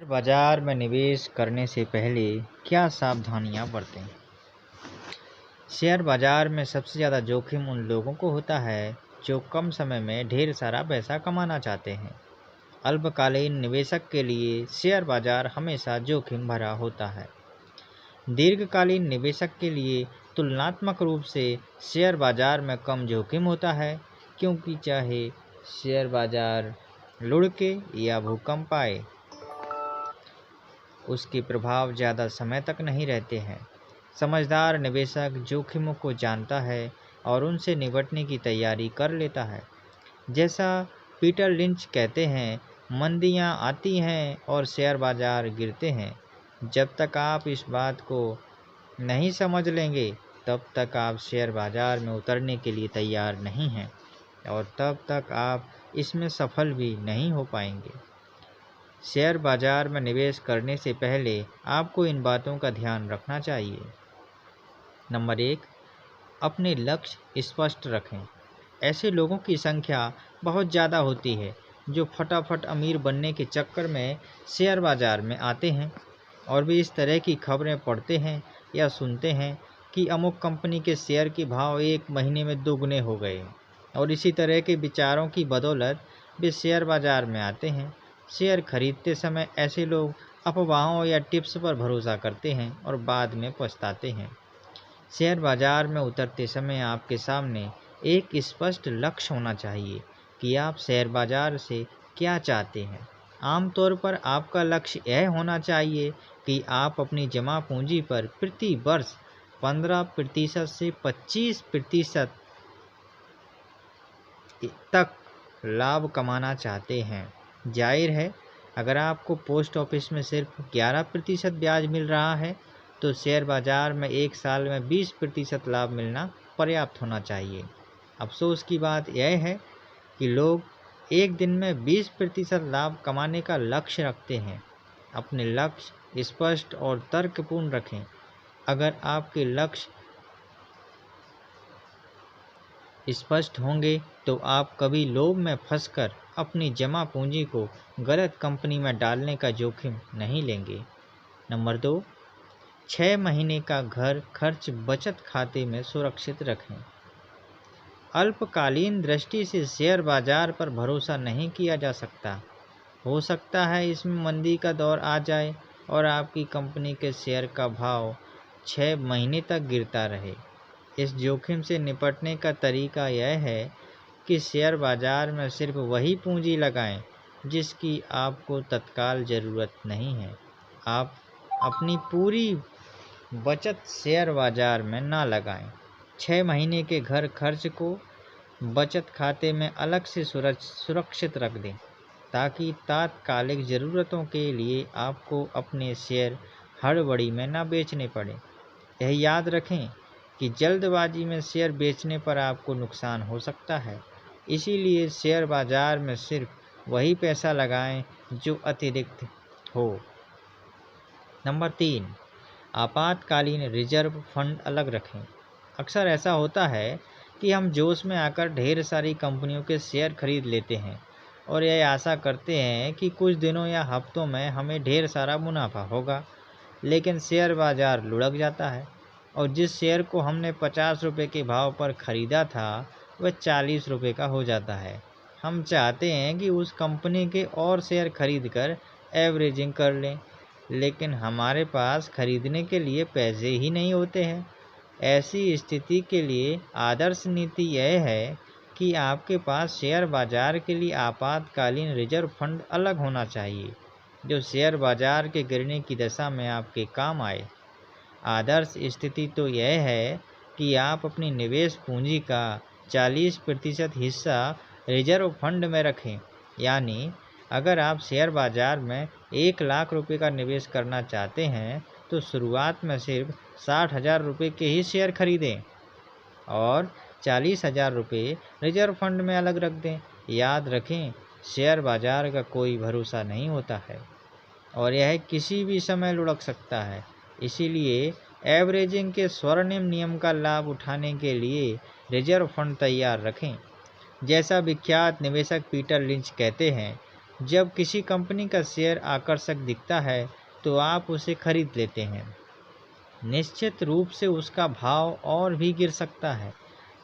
बाजार में निवेश करने से पहले क्या सावधानियां बरतें? शेयर बाजार में सबसे ज़्यादा जोखिम उन लोगों को होता है जो कम समय में ढेर सारा पैसा कमाना चाहते हैं। अल्पकालीन निवेशक के लिए शेयर बाजार हमेशा जोखिम भरा होता है। दीर्घकालीन निवेशक के लिए तुलनात्मक रूप से शेयर बाजार में कम जोखिम होता है, क्योंकि चाहे शेयर बाजार लुढ़के या भूकंप आए, उसके प्रभाव ज़्यादा समय तक नहीं रहते हैं। समझदार निवेशक जोखिमों को जानता है और उनसे निपटने की तैयारी कर लेता है। जैसा पीटर लिंच कहते हैं, मंदियां आती हैं और शेयर बाजार गिरते हैं। जब तक आप इस बात को नहीं समझ लेंगे, तब तक आप शेयर बाजार में उतरने के लिए तैयार नहीं हैं और तब तक आप इसमें सफल भी नहीं हो पाएंगे। शेयर बाजार में निवेश करने से पहले आपको इन बातों का ध्यान रखना चाहिए। नंबर 1, अपने लक्ष्य स्पष्ट रखें। ऐसे लोगों की संख्या बहुत ज़्यादा होती है जो फटाफट अमीर बनने के चक्कर में शेयर बाजार में आते हैं और भी इस तरह की खबरें पढ़ते हैं या सुनते हैं कि अमुक कंपनी के शेयर के भाव एक महीने में दोगुने हो गए, और इसी तरह के विचारों की बदौलत वे शेयर बाजार में आते हैं। शेयर खरीदते समय ऐसे लोग अफवाहों या टिप्स पर भरोसा करते हैं और बाद में पछताते हैं। शेयर बाजार में उतरते समय आपके सामने एक स्पष्ट लक्ष्य होना चाहिए कि आप शेयर बाजार से क्या चाहते हैं। आमतौर पर आपका लक्ष्य यह होना चाहिए कि आप अपनी जमा पूंजी पर प्रति वर्ष 15% से 25% तक लाभ कमाना चाहते हैं। जाहिर है, अगर आपको पोस्ट ऑफिस में सिर्फ 11% ब्याज मिल रहा है, तो शेयर बाजार में एक साल में 20% लाभ मिलना पर्याप्त होना चाहिए। अफसोस की बात यह है कि लोग एक दिन में 20% लाभ कमाने का लक्ष्य रखते हैं। अपने लक्ष्य स्पष्ट और तर्कपूर्ण रखें। अगर आपके लक्ष्य स्पष्ट होंगे तो आप कभी लोभ में फंसकर अपनी जमा पूंजी को गलत कंपनी में डालने का जोखिम नहीं लेंगे। नंबर 2, 6 महीने का घर खर्च बचत खाते में सुरक्षित रखें। अल्पकालीन दृष्टि से शेयर बाजार पर भरोसा नहीं किया जा सकता। हो सकता है इसमें मंदी का दौर आ जाए और आपकी कंपनी के शेयर का भाव 6 महीने तक गिरता रहे। इस जोखिम से निपटने का तरीका यह है कि शेयर बाजार में सिर्फ वही पूंजी लगाएं जिसकी आपको तत्काल ज़रूरत नहीं है। आप अपनी पूरी बचत शेयर बाजार में ना लगाएं। 6 महीने के घर खर्च को बचत खाते में अलग से सुरक्षित रख दें, ताकि तात्कालिक ज़रूरतों के लिए आपको अपने शेयर हड़बड़ी में ना बेचने पड़े। यह याद रखें कि जल्दबाजी में शेयर बेचने पर आपको नुकसान हो सकता है, इसीलिए शेयर बाजार में सिर्फ वही पैसा लगाएं जो अतिरिक्त हो। नंबर 3, आपातकालीन रिजर्व फंड अलग रखें। अक्सर ऐसा होता है कि हम जोश में आकर ढेर सारी कंपनियों के शेयर खरीद लेते हैं और यह आशा करते हैं कि कुछ दिनों या हफ्तों में हमें ढेर सारा मुनाफा होगा, लेकिन शेयर बाजार लुढ़क जाता है और जिस शेयर को हमने 50 रुपये के भाव पर ख़रीदा था वह 40 रुपये का हो जाता है। हम चाहते हैं कि उस कंपनी के और शेयर खरीद कर एवरेजिंग कर लें, लेकिन हमारे पास खरीदने के लिए पैसे ही नहीं होते हैं। ऐसी स्थिति के लिए आदर्श नीति यह है कि आपके पास शेयर बाजार के लिए आपातकालीन रिजर्व फंड अलग होना चाहिए, जो शेयर बाजार के गिरने की दशा में आपके काम आए। आदर्श स्थिति तो यह है कि आप अपनी निवेश पूंजी का 40% हिस्सा रिजर्व फंड में रखें। यानी अगर आप शेयर बाजार में 1 लाख रुपये का निवेश करना चाहते हैं, तो शुरुआत में सिर्फ 60,000 रुपये के ही शेयर खरीदें और 40,000 रुपये रिजर्व फंड में अलग रख दें। याद रखें, शेयर बाजार का कोई भरोसा नहीं होता है और यह किसी भी समय लुढ़क सकता है। इसीलिए एवरेजिंग के स्वर्णिम नियम का लाभ उठाने के लिए रिजर्व फंड तैयार रखें। जैसा विख्यात निवेशक पीटर लिंच कहते हैं, जब किसी कंपनी का शेयर आकर्षक दिखता है तो आप उसे खरीद लेते हैं। निश्चित रूप से उसका भाव और भी गिर सकता है।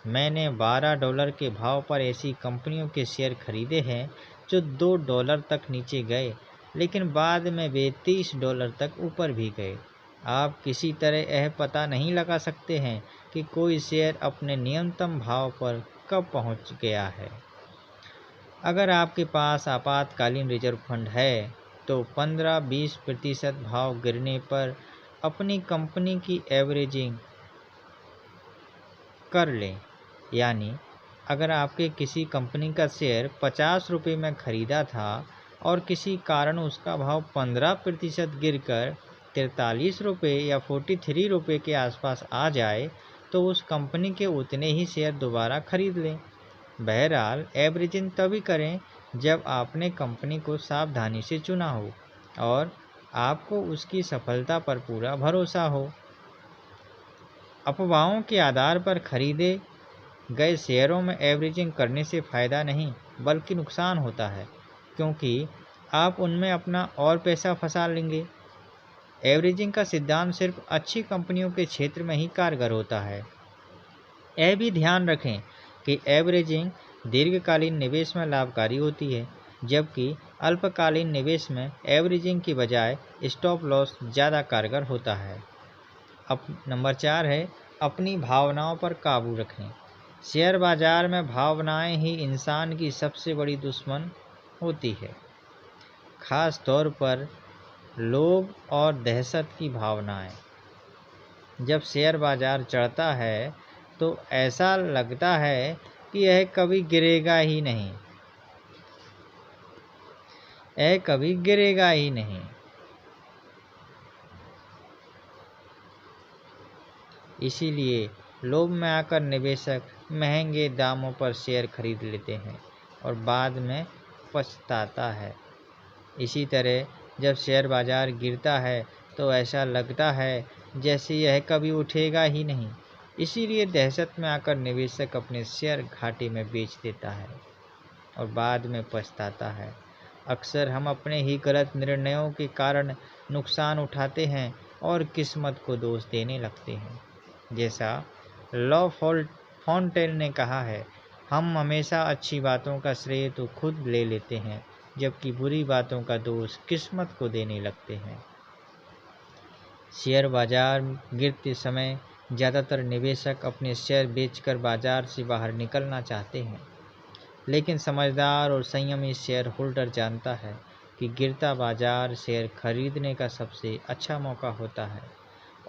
मैंने $12 के भाव पर ऐसी कंपनियों के शेयर खरीदे हैं जो $2 तक नीचे गए, लेकिन बाद में वे $30 तक ऊपर भी गए। आप किसी तरह यह पता नहीं लगा सकते हैं कि कोई शेयर अपने न्यूनतम भाव पर कब पहुंच गया है। अगर आपके पास आपातकालीन रिजर्व फंड है तो 15-20% भाव गिरने पर अपनी कंपनी की एवरेजिंग कर लें। यानी अगर आपके किसी कंपनी का शेयर 50 रुपये में ख़रीदा था और किसी कारण उसका भाव 15% गिरकर 43 रुपये या 43 रुपये के आसपास आ जाए तो उस कंपनी के उतने ही शेयर दोबारा खरीद लें। बहरहाल एवरेजिंग तभी करें जब आपने कंपनी को सावधानी से चुना हो और आपको उसकी सफलता पर पूरा भरोसा हो। अफवाहों के आधार पर खरीदे गए शेयरों में एवरेजिंग करने से फ़ायदा नहीं बल्कि नुकसान होता है, क्योंकि आप उनमें अपना और पैसा फंसा लेंगे। एवरेजिंग का सिद्धांत सिर्फ अच्छी कंपनियों के क्षेत्र में ही कारगर होता है। यह भी ध्यान रखें कि एवरेजिंग दीर्घकालीन निवेश में लाभकारी होती है, जबकि अल्पकालीन निवेश में एवरेजिंग की बजाय स्टॉप लॉस ज़्यादा कारगर होता है। अब नंबर 4 है अपनी भावनाओं पर काबू रखें। शेयर बाजार में भावनाएं ही इंसान की सबसे बड़ी दुश्मन होती है, खास तौर पर लोभ और दहशत की भावनाएं। जब शेयर बाजार चढ़ता है तो ऐसा लगता है कि यह कभी गिरेगा ही नहीं, यह कभी गिरेगा ही नहीं। इसीलिए लोभ में आकर निवेशक महंगे दामों पर शेयर खरीद लेते हैं और बाद में पछताता है। इसी तरह जब शेयर बाजार गिरता है तो ऐसा लगता है जैसे यह कभी उठेगा ही नहीं। इसीलिए दहशत में आकर निवेशक अपने शेयर घाटे में बेच देता है और बाद में पछताता है। अक्सर हम अपने ही गलत निर्णयों के कारण नुकसान उठाते हैं और किस्मत को दोष देने लगते हैं। जैसा लॉ फॉन्टेन ने कहा है, हम हमेशा अच्छी बातों का श्रेय तो खुद ले लेते हैं, जबकि बुरी बातों का दोष किस्मत को देने लगते हैं। शेयर बाजार गिरते समय ज़्यादातर निवेशक अपने शेयर बेचकर बाजार से बाहर निकलना चाहते हैं, लेकिन समझदार और संयमी शेयर होल्डर जानता है कि गिरता बाजार शेयर खरीदने का सबसे अच्छा मौका होता है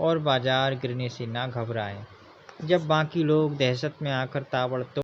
और बाजार गिरने से ना घबराएं। जब बाकी लोग दहशत में आकर ताबड़तोड़